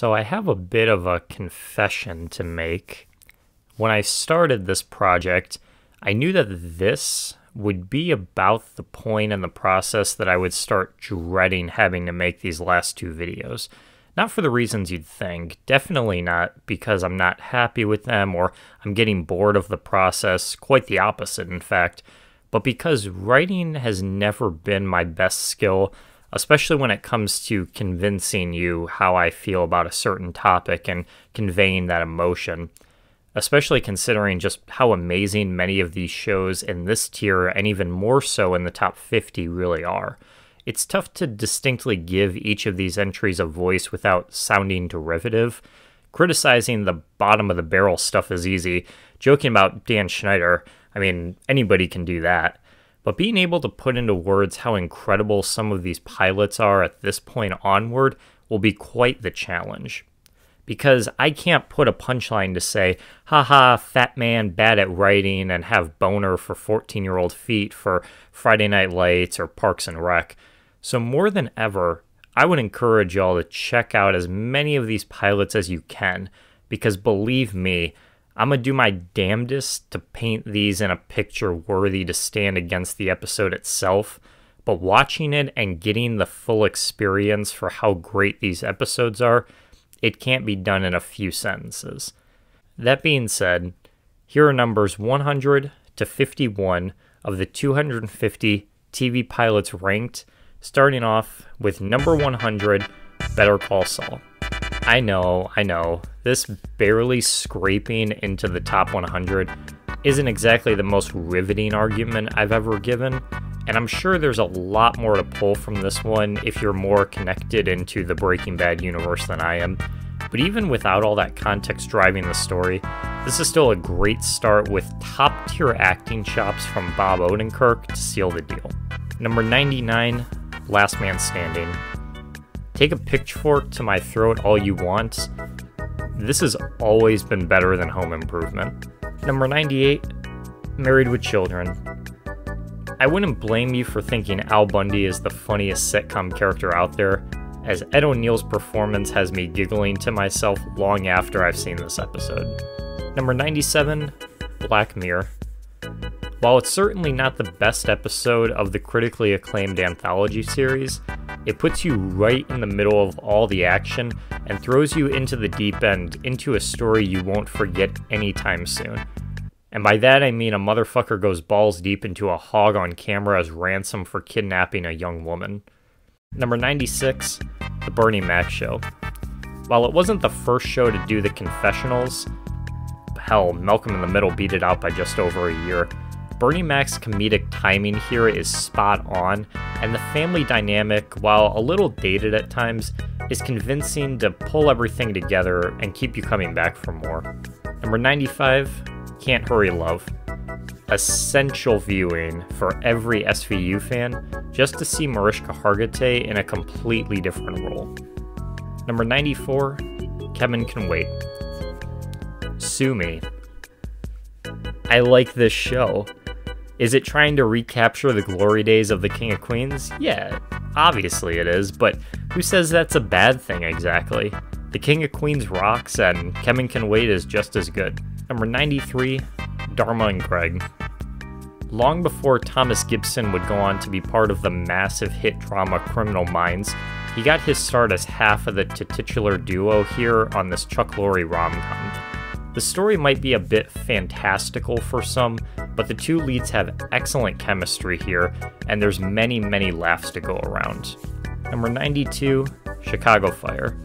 So I have a bit of a confession to make. When I started this project, I knew that this would be about the point in the process that I would start dreading having to make these last two videos. Not for the reasons you'd think, definitely not because I'm not happy with them or I'm getting bored of the process, quite the opposite in fact, but because writing has never been my best skill, especially when it comes to convincing you how I feel about a certain topic and conveying that emotion. Especially considering just how amazing many of these shows in this tier and even more so in the top 50 really are. It's tough to distinctly give each of these entries a voice without sounding derivative. Criticizing the bottom of the barrel stuff is easy. Joking about Dan Schneider, I mean, anybody can do that. But being able to put into words how incredible some of these pilots are at this point onward will be quite the challenge. Because I can't put a punchline to say, haha, fat man bad at writing and have boner for 14-year-old feet for Friday Night Lights or Parks and Rec. So more than ever, I would encourage y'all to check out as many of these pilots as you can, because believe me, I'm going to do my damnedest to paint these in a picture worthy to stand against the episode itself, but watching it and getting the full experience for how great these episodes are, it can't be done in a few sentences. That being said, here are numbers 100 to 51 of the 250 TV pilots ranked, starting off with number 100, Better Call Saul. I know, this barely scraping into the top 100 isn't exactly the most riveting argument I've ever given, and I'm sure there's a lot more to pull from this one if you're more connected into the Breaking Bad universe than I am. But even without all that context driving the story, this is still a great start with top-tier acting chops from Bob Odenkirk to seal the deal. Number 99, Last Man Standing. Take a pitchfork to my throat all you want. This has always been better than Home Improvement. Number 98, Married with Children. I wouldn't blame you for thinking Al Bundy is the funniest sitcom character out there, as Ed O'Neill's performance has me giggling to myself long after I've seen this episode. Number 97, Black Mirror. While it's certainly not the best episode of the critically acclaimed anthology series, it puts you right in the middle of all the action and throws you into the deep end, into a story you won't forget anytime soon. And by that I mean a motherfucker goes balls deep into a hog on camera as ransom for kidnapping a young woman. Number 96, The Bernie Mac Show. While it wasn't the first show to do the confessionals, hell, Malcolm in the Middle beat it out by just over a year, Bernie Mac's comedic timing here is spot on, and the family dynamic, while a little dated at times, is convincing to pull everything together and keep you coming back for more. Number 95, Can't Hurry Love. Essential viewing for every SVU fan, just to see Mariska Hargitay in a completely different role. Number 94, Kevin Can Wait. Sue me. I like this show. Is it trying to recapture the glory days of the King of Queens? Yeah, obviously it is, but who says that's a bad thing exactly? The King of Queens rocks, and Kevin Can Wait is just as good. Number 93, Dharma and Greg. Long before Thomas Gibson would go on to be part of the massive hit drama Criminal Minds, he got his start as half of the titular duo here on this Chuck Lorre rom-com. The story might be a bit fantastical for some, but the two leads have excellent chemistry here, and there's many, many laughs to go around. Number 92, Chicago Fire.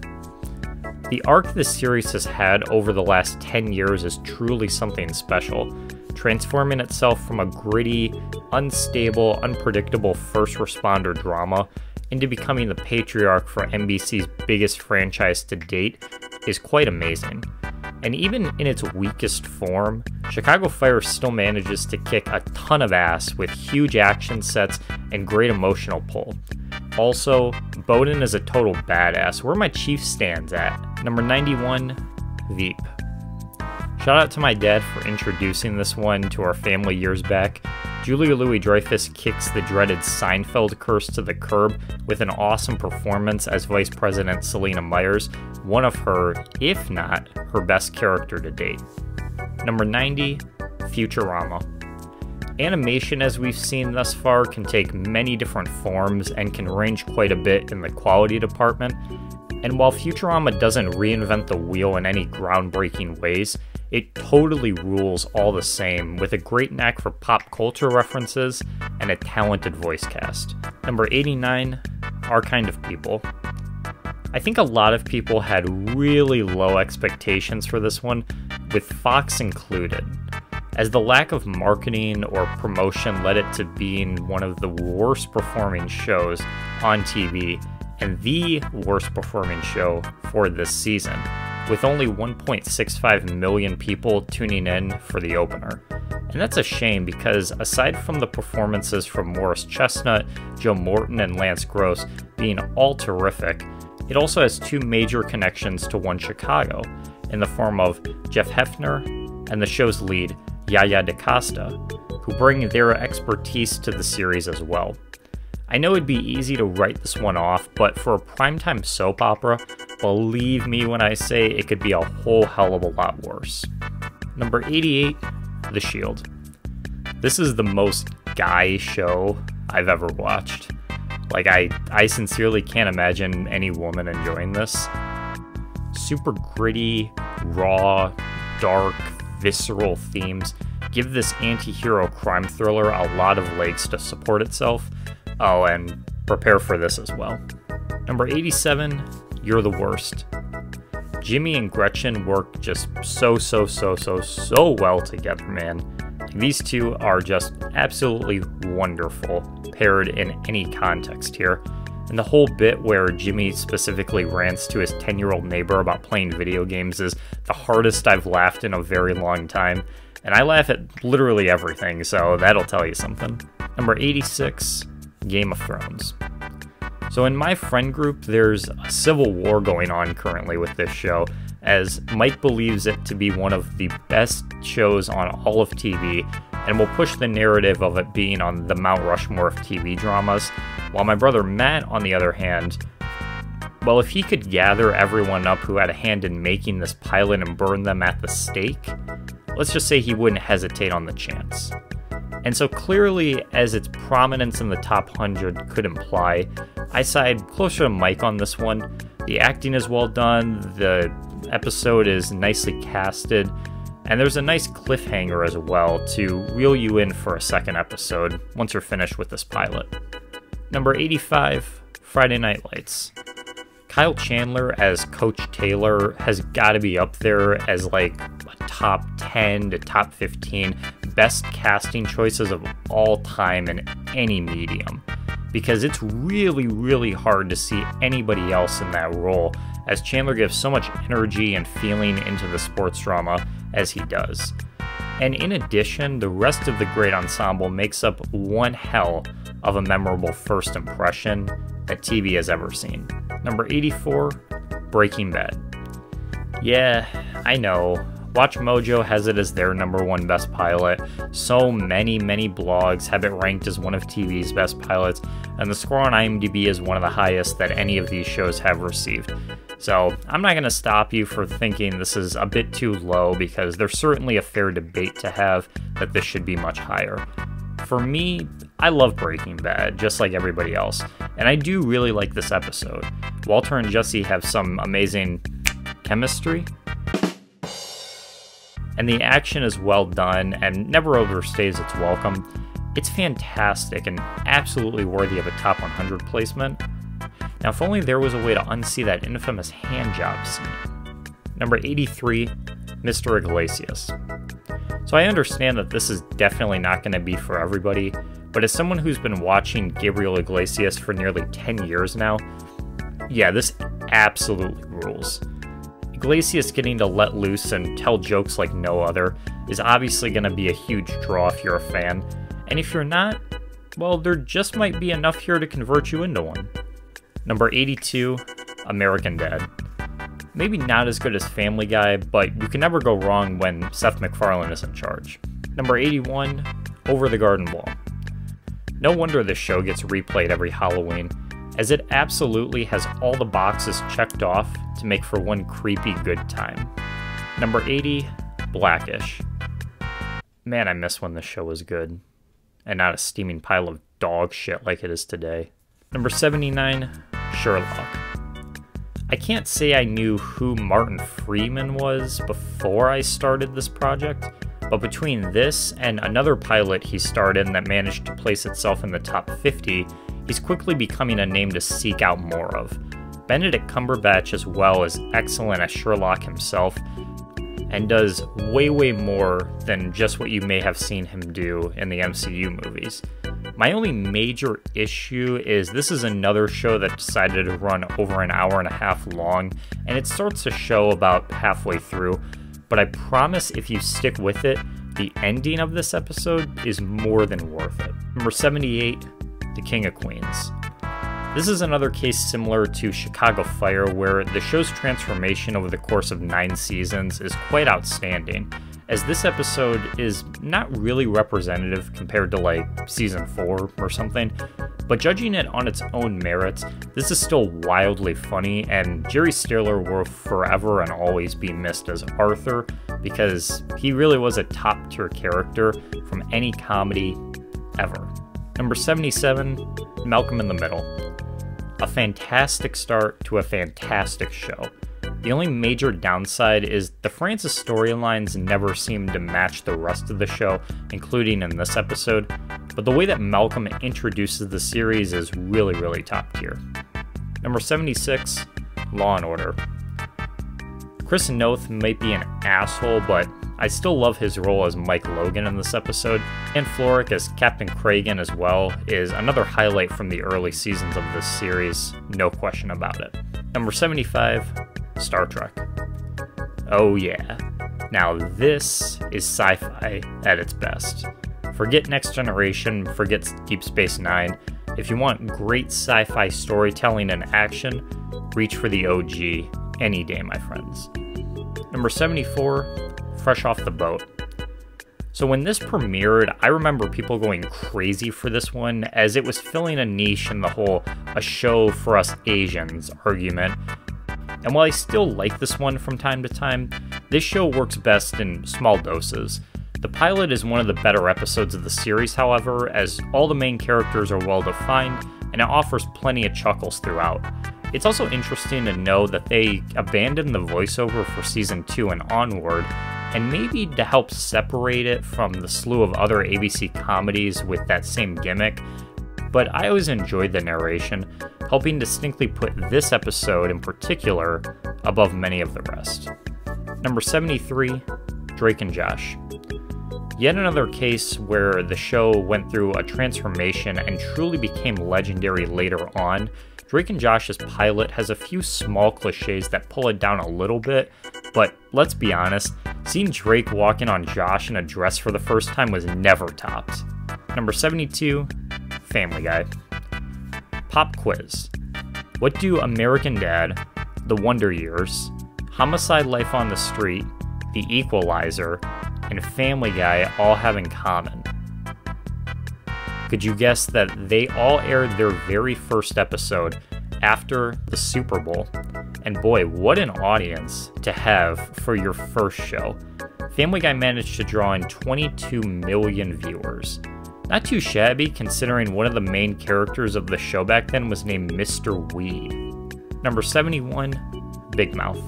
The arc this series has had over the last 10 years is truly something special, transforming itself from a gritty, unstable, unpredictable first responder drama into becoming the patriarch for NBC's biggest franchise to date is quite amazing. And even in its weakest form, Chicago Fire still manages to kick a ton of ass with huge action sets and great emotional pull. Also, Bowden is a total badass. Where my chief stands at. Number 91, Veep. Shout out to my dad for introducing this one to our family years back. Julia Louis-Dreyfus kicks the dreaded Seinfeld curse to the curb with an awesome performance as Vice President Selena Myers, one of her, if not her best character to date. Number 90, Futurama. Animation, as we've seen thus far, can take many different forms and can range quite a bit in the quality department. And while Futurama doesn't reinvent the wheel in any groundbreaking ways, it totally rules all the same, with a great knack for pop culture references and a talented voice cast. Number 89, Our Kind of People. I think a lot of people had really low expectations for this one, with Fox included, as the lack of marketing or promotion led it to being one of the worst performing shows on TV and the worst performing show for this season, with only 1.65 million people tuning in for the opener. And that's a shame because aside from the performances from Morris Chestnut, Joe Morton, and Lance Gross being all terrific, it also has two major connections to One Chicago, in the form of Jeff Hefner and the show's lead, Yaya DaCosta, who bring their expertise to the series as well. I know it'd be easy to write this one off, but for a primetime soap opera, believe me when I say it could be a whole hell of a lot worse. Number 88, The Shield. This is the most guy show I've ever watched. Like, I sincerely can't imagine any woman enjoying this. Super gritty, raw, dark, visceral themes give this anti-hero crime thriller a lot of legs to support itself. Oh, and prepare for this as well. Number 87, You're the Worst. Jimmy and Gretchen work just so well together, man. These two are just absolutely wonderful, paired in any context here. And the whole bit where Jimmy specifically rants to his 10-year-old neighbor about playing video games is the hardest I've laughed in a very long time. And I laugh at literally everything, so that'll tell you something. Number 86, Game of Thrones. So in my friend group, there's a civil war going on currently with this show, as Mike believes it to be one of the best shows on all of TV, and will push the narrative of it being on the Mount Rushmore of TV dramas, while my brother Matt, on the other hand, well, if he could gather everyone up who had a hand in making this pilot and burn them at the stake, let's just say he wouldn't hesitate on the chance. And so clearly, as its prominence in the top 100 could imply, I side closer to Mike on this one. The acting is well done, the episode is nicely casted, and there's a nice cliffhanger as well to reel you in for a second episode once you're finished with this pilot. Number 85, Friday Night Lights. Kyle Chandler as Coach Taylor has got to be up there as like a top 10 to top 15 best casting choices of all time in any medium, because it's really hard to see anybody else in that role, as Chandler gives so much energy and feeling into the sports drama as he does. And in addition, the rest of the great ensemble makes up one hell of a memorable first impression that TV has ever seen. Number 84, Breaking Bad. Yeah, I know. WatchMojo has it as their #1 best pilot. So many blogs have it ranked as one of TV's best pilots, and the score on IMDb is one of the highest that any of these shows have received. So I'm not going to stop you for thinking this is a bit too low, because there's certainly a fair debate to have that this should be much higher. For me, I love Breaking Bad, just like everybody else, and I do really like this episode. Walter and Jesse have some amazing chemistry, and the action is well done and never overstays its welcome. It's fantastic and absolutely worthy of a top 100 placement. Now, if only there was a way to unsee that infamous handjob scene. Number 83, Mr. Iglesias. So I understand that this is definitely not going to be for everybody, but as someone who's been watching Gabriel Iglesias for nearly 10 years now, yeah, this absolutely rules. Iglesias getting to let loose and tell jokes like no other is obviously going to be a huge draw if you're a fan, and if you're not, well, there just might be enough here to convert you into one. Number 82, American Dad. Maybe not as good as Family Guy, but you can never go wrong when Seth MacFarlane is in charge. Number 81, Over the Garden Wall. No wonder this show gets replayed every Halloween, as it absolutely has all the boxes checked off to make for one creepy good time. Number 80, Blackish. Man, I miss when this show was good, and not a steaming pile of dog shit like it is today. Number 79, Sherlock. I can't say I knew who Martin Freeman was before I started this project, but between this and another pilot he starred in that managed to place itself in the top 50, he's quickly becoming a name to seek out more of. Benedict Cumberbatch as well is excellent as Sherlock himself, and does way more than just what you may have seen him do in the MCU movies. My only major issue is this is another show that decided to run over an hour and a half long, and it starts to show about halfway through, but I promise if you stick with it, the ending of this episode is more than worth it. Number 78, The King of Queens. This is another case similar to Chicago Fire, where the show's transformation over the course of 9 seasons is quite outstanding, as this episode is not really representative compared to like season 4 or something, but judging it on its own merits, this is still wildly funny, and Jerry Stiller will forever and always be missed as Arthur, because he really was a top tier character from any comedy ever. Number 77, Malcolm in the Middle. A fantastic start to a fantastic show. The only major downside is the Francis storylines never seem to match the rest of the show, including in this episode, but the way that Malcolm introduces the series is really top tier. Number 76, Law & Order. Chris Noth might be an asshole, but I still love his role as Mike Logan in this episode, and Florrick as Captain Cragen as well is another highlight from the early seasons of this series, no question about it. Number 75, Star Trek. Oh yeah. Now this is sci-fi at its best. Forget Next Generation, forget Deep Space Nine. If you want great sci-fi storytelling and action, reach for the OG any day, my friends. Number 74, Fresh Off the Boat. So when this premiered, I remember people going crazy for this one, as it was filling a niche in the whole "a show for us Asians" argument. And while I still like this one from time to time, this show works best in small doses. The pilot is one of the better episodes of the series, however, as all the main characters are well defined, and it offers plenty of chuckles throughout. It's also interesting to know that they abandoned the voiceover for season 2 and onward, and maybe to help separate it from the slew of other ABC comedies with that same gimmick, but I always enjoyed the narration, helping distinctly put this episode in particular above many of the rest. Number 73, Drake and Josh. Yet another case where the show went through a transformation and truly became legendary later on. Drake and Josh's pilot has a few small cliches that pull it down a little bit, but let's be honest, seeing Drake walking on Josh in a dress for the first time was never topped. Number 72, Family Guy. Pop quiz. What do American Dad, The Wonder Years, Homicide: Life on the Street, The Equalizer, and Family Guy all have in common? Could you guess that they all aired their very first episode after the Super Bowl? And boy, what an audience to have for your first show. Family Guy managed to draw in 22 million viewers. Not too shabby considering one of the main characters of the show back then was named Mr. Weed. Number 71, Big Mouth.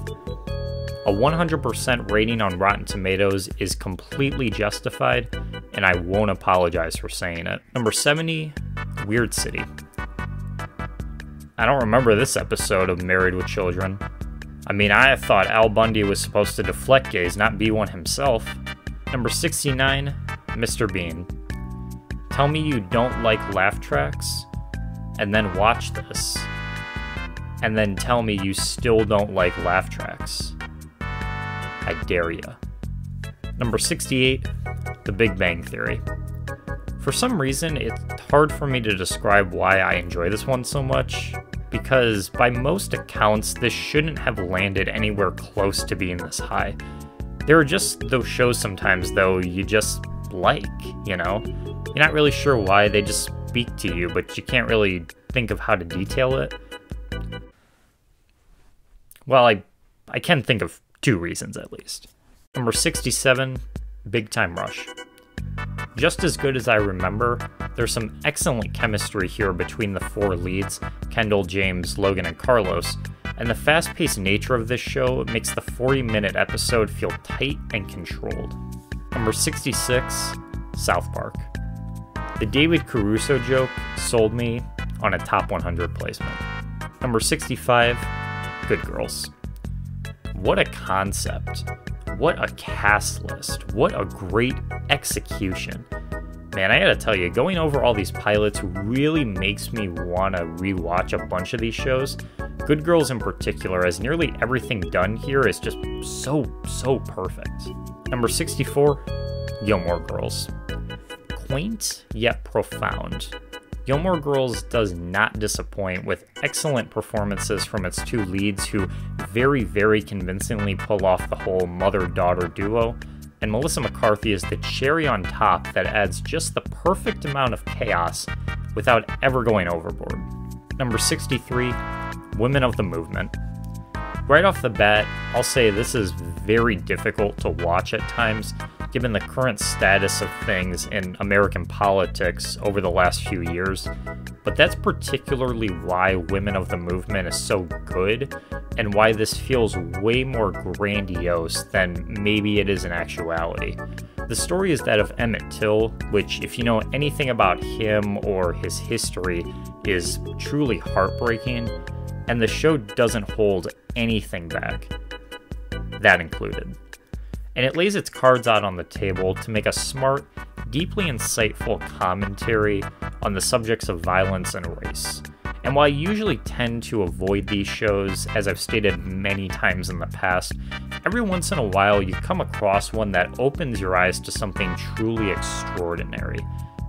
A 100% rating on Rotten Tomatoes is completely justified, and I won't apologize for saying it. Number 70, Weird City. I don't remember this episode of Married with Children. I mean, I thought Al Bundy was supposed to deflect gaze, not be one himself. Number 69, Mr. Bean. Tell me you don't like laugh tracks, and then watch this. And then tell me you still don't like laugh tracks. I dare ya. Number 68, The Big Bang Theory. For some reason, it's hard for me to describe why I enjoy this one so much, because by most accounts, this shouldn't have landed anywhere close to being this high. There are just those shows sometimes, though, you just like, you know? You're not really sure why, they just speak to you, but you can't really think of how to detail it. Well, I can think of 2 reasons at least. Number 67, Big Time Rush. Just as good as I remember, there's some excellent chemistry here between the 4 leads, Kendall, James, Logan, and Carlos, and the fast-paced nature of this show makes the 40-minute episode feel tight and controlled. Number 66, South Park. The David Caruso joke sold me on a top 100 placement. Number 65, Good Girls. What a concept. What a cast list. What a great execution. Man, I gotta tell you, going over all these pilots really makes me want to rewatch a bunch of these shows. Good Girls in particular, as nearly everything done here is just so perfect. Number 64, Gilmore Girls. Quaint yet profound. Gilmore Girls does not disappoint, with excellent performances from its 2 leads who very convincingly pull off the whole mother-daughter duo, and Melissa McCarthy is the cherry on top that adds just the perfect amount of chaos without ever going overboard. Number 63, Women of the Movement. Right off the bat, I'll say this is very difficult to watch at times, given the current status of things in American politics over the last few years, but that's particularly why Women of the Movement is so good, and why this feels way more grandiose than maybe it is in actuality. The story is that of Emmett Till, which, if you know anything about him or his history, is truly heartbreaking, and the show doesn't hold anything back, that included. And it lays its cards out on the table to make a smart, deeply insightful commentary on the subjects of violence and race. And while I usually tend to avoid these shows, as I've stated many times in the past, every once in a while you come across one that opens your eyes to something truly extraordinary.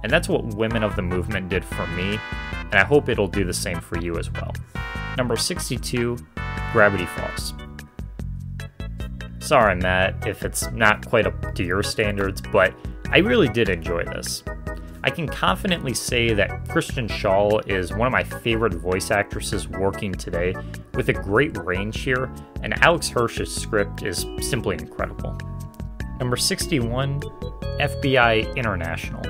And that's what Women of the Movement did for me, and I hope it'll do the same for you as well. Number 62, Gravity Falls. Sorry, Matt, if it's not quite up to your standards, but I really did enjoy this. I can confidently say that Kristen Schaal is one of my favorite voice actresses working today, with a great range here, and Alex Hirsch's script is simply incredible. Number 61, FBI International.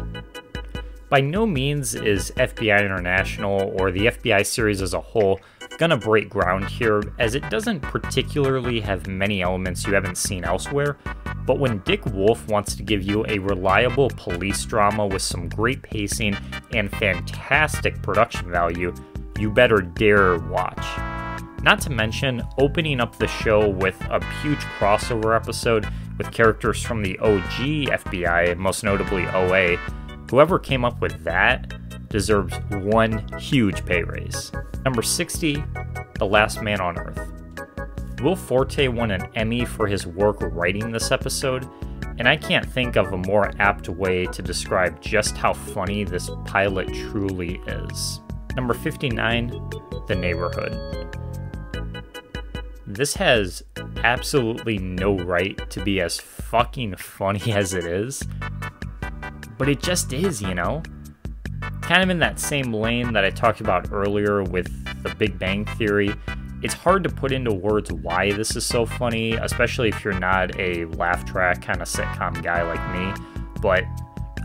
By no means is FBI International, or the FBI series as a whole, gonna break ground here, as it doesn't particularly have many elements you haven't seen elsewhere, but when Dick Wolf wants to give you a reliable police drama with some great pacing and fantastic production value, you better dare watch. Not to mention, opening up the show with a huge crossover episode with characters from the OG FBI, most notably OA. Whoever came up with that deserves one huge pay raise. Number 60, The Last Man on Earth. Will Forte won an Emmy for his work writing this episode, and I can't think of a more apt way to describe just how funny this pilot truly is. Number 59, The Neighborhood. This has absolutely no right to be as fucking funny as it is, but it just is, you know? Kind of in that same lane that I talked about earlier with The Big Bang Theory, it's hard to put into words why this is so funny, especially if you're not a laugh track kind of sitcom guy like me, but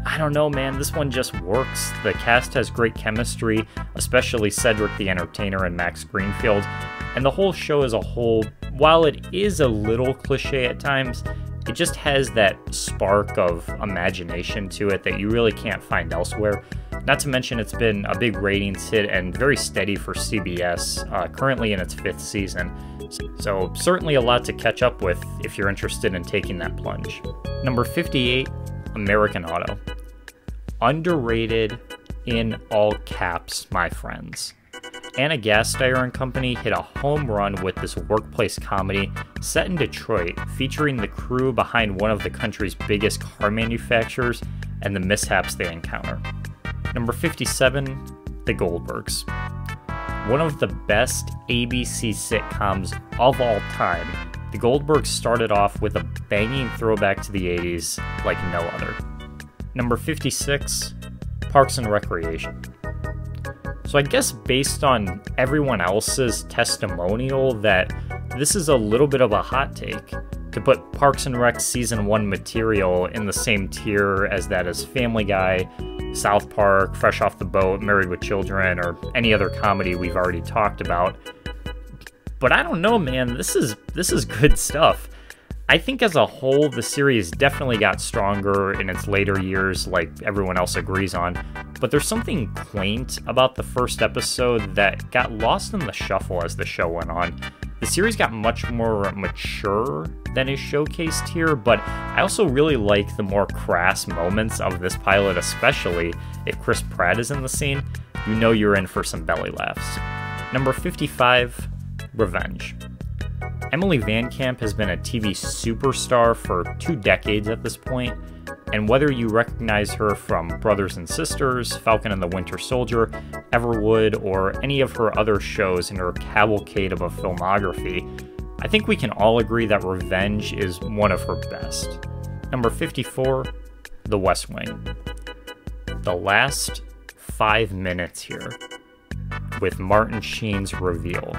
I don't know, man, this one just works. The cast has great chemistry, especially Cedric the Entertainer and Max Greenfield, and the whole show as a whole, while it is a little cliche at times, it just has that spark of imagination to it that you really can't find elsewhere. Not to mention it's been a big ratings hit and very steady for CBS, currently in its 5th season. So certainly a lot to catch up with if you're interested in taking that plunge. Number 58, American Auto. Underrated in all caps, my friends. Anna Gasteyer and Company hit a home run with this workplace comedy set in Detroit, featuring the crew behind one of the country's biggest car manufacturers and the mishaps they encounter. Number 57, The Goldbergs. One of the best ABC sitcoms of all time, The Goldbergs started off with a banging throwback to the 80s like no other. Number 56, Parks and Recreation. So I guess based on everyone else's testimonial that this is a little bit of a hot take to put Parks and Rec Season 1 material in the same tier as that as Family Guy, South Park, Fresh Off the Boat, Married with Children, or any other comedy we've already talked about. But I don't know, man, this is good stuff. I think as a whole, the series definitely got stronger in its later years, like everyone else agrees on, but there's something quaint about the first episode that got lost in the shuffle as the show went on. The series got much more mature than is showcased here, but I also really like the more crass moments of this pilot, especially if Chris Pratt is in the scene. You know you're in for some belly laughs. Number 55, Revenge. Emily Van Camp has been a TV superstar for 2 decades at this point, and whether you recognize her from Brothers and Sisters, Falcon and the Winter Soldier, Everwood, or any of her other shows in her cavalcade of a filmography, I think we can all agree that Revenge is one of her best. Number 54, The West Wing. The last 5 minutes here with Martin Sheen's reveal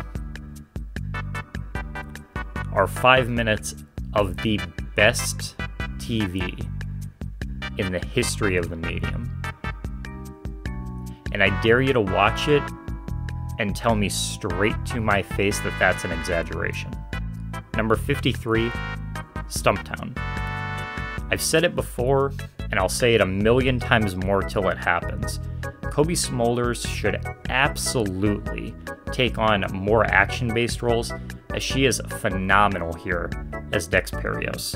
are 5 minutes of the best TV in the history of the medium. And I dare you to watch it and tell me straight to my face that that's an exaggeration. Number 53, Stumptown. I've said it before, and I'll say it a million times more till it happens. Cobie Smulders should absolutely take on more action-based roles, as she is phenomenal here as Dex Perios.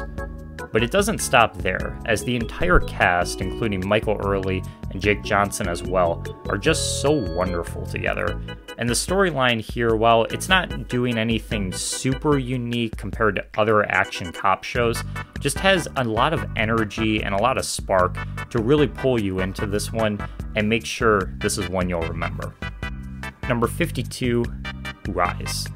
But it doesn't stop there, as the entire cast, including Michael Early and Jake Johnson as well, are just so wonderful together. And the storyline here, while it's not doing anything super unique compared to other action cop shows, just has a lot of energy and a lot of spark to really pull you into this one and make sure this is one you'll remember. Number 52, Rise.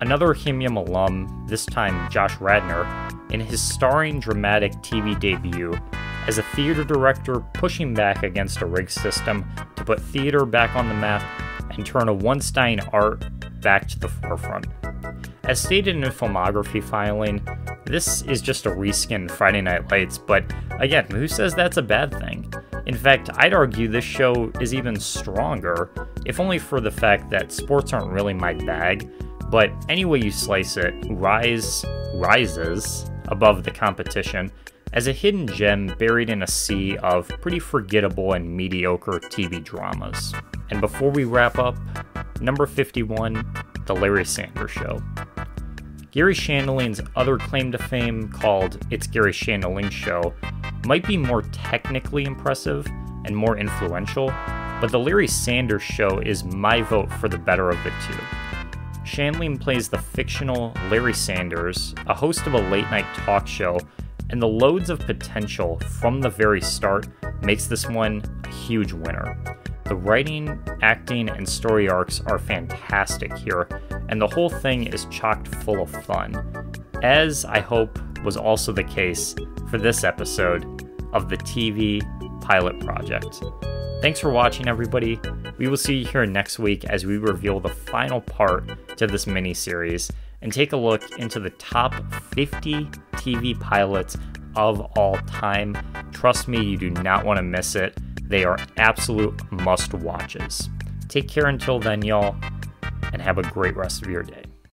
Another Himium alum, this time Josh Radnor, in his starring dramatic TV debut as a theater director pushing back against a rigged system to put theater back on the map and turn a Weinstein art back to the forefront. As stated in filmography filing, this is just a reskinned Friday Night Lights, but again, who says that's a bad thing? In fact, I'd argue this show is even stronger, if only for the fact that sports aren't really my bag, but any way you slice it, Rise rises above the competition as a hidden gem buried in a sea of pretty forgettable and mediocre TV dramas. And before we wrap up, number 51, The Larry Sanders Show. Gary Shandling's other claim to fame, called It's Gary Shandling Show, might be more technically impressive and more influential, but The Larry Sanders Show is my vote for the better of the two. Shandling plays the fictional Larry Sanders, a host of a late-night talk show, and the loads of potential from the very start makes this one a huge winner. The writing, acting, and story arcs are fantastic here, and the whole thing is chocked full of fun, as I hope was also the case for this episode of the TV Pilot Project. Thanks for watching, everybody. We will see you here next week as we reveal the final part to this mini-series and take a look into the top 50 TV pilots of all time. Trust me, you do not want to miss it. They are absolute must-watches. Take care until then, y'all, and have a great rest of your day.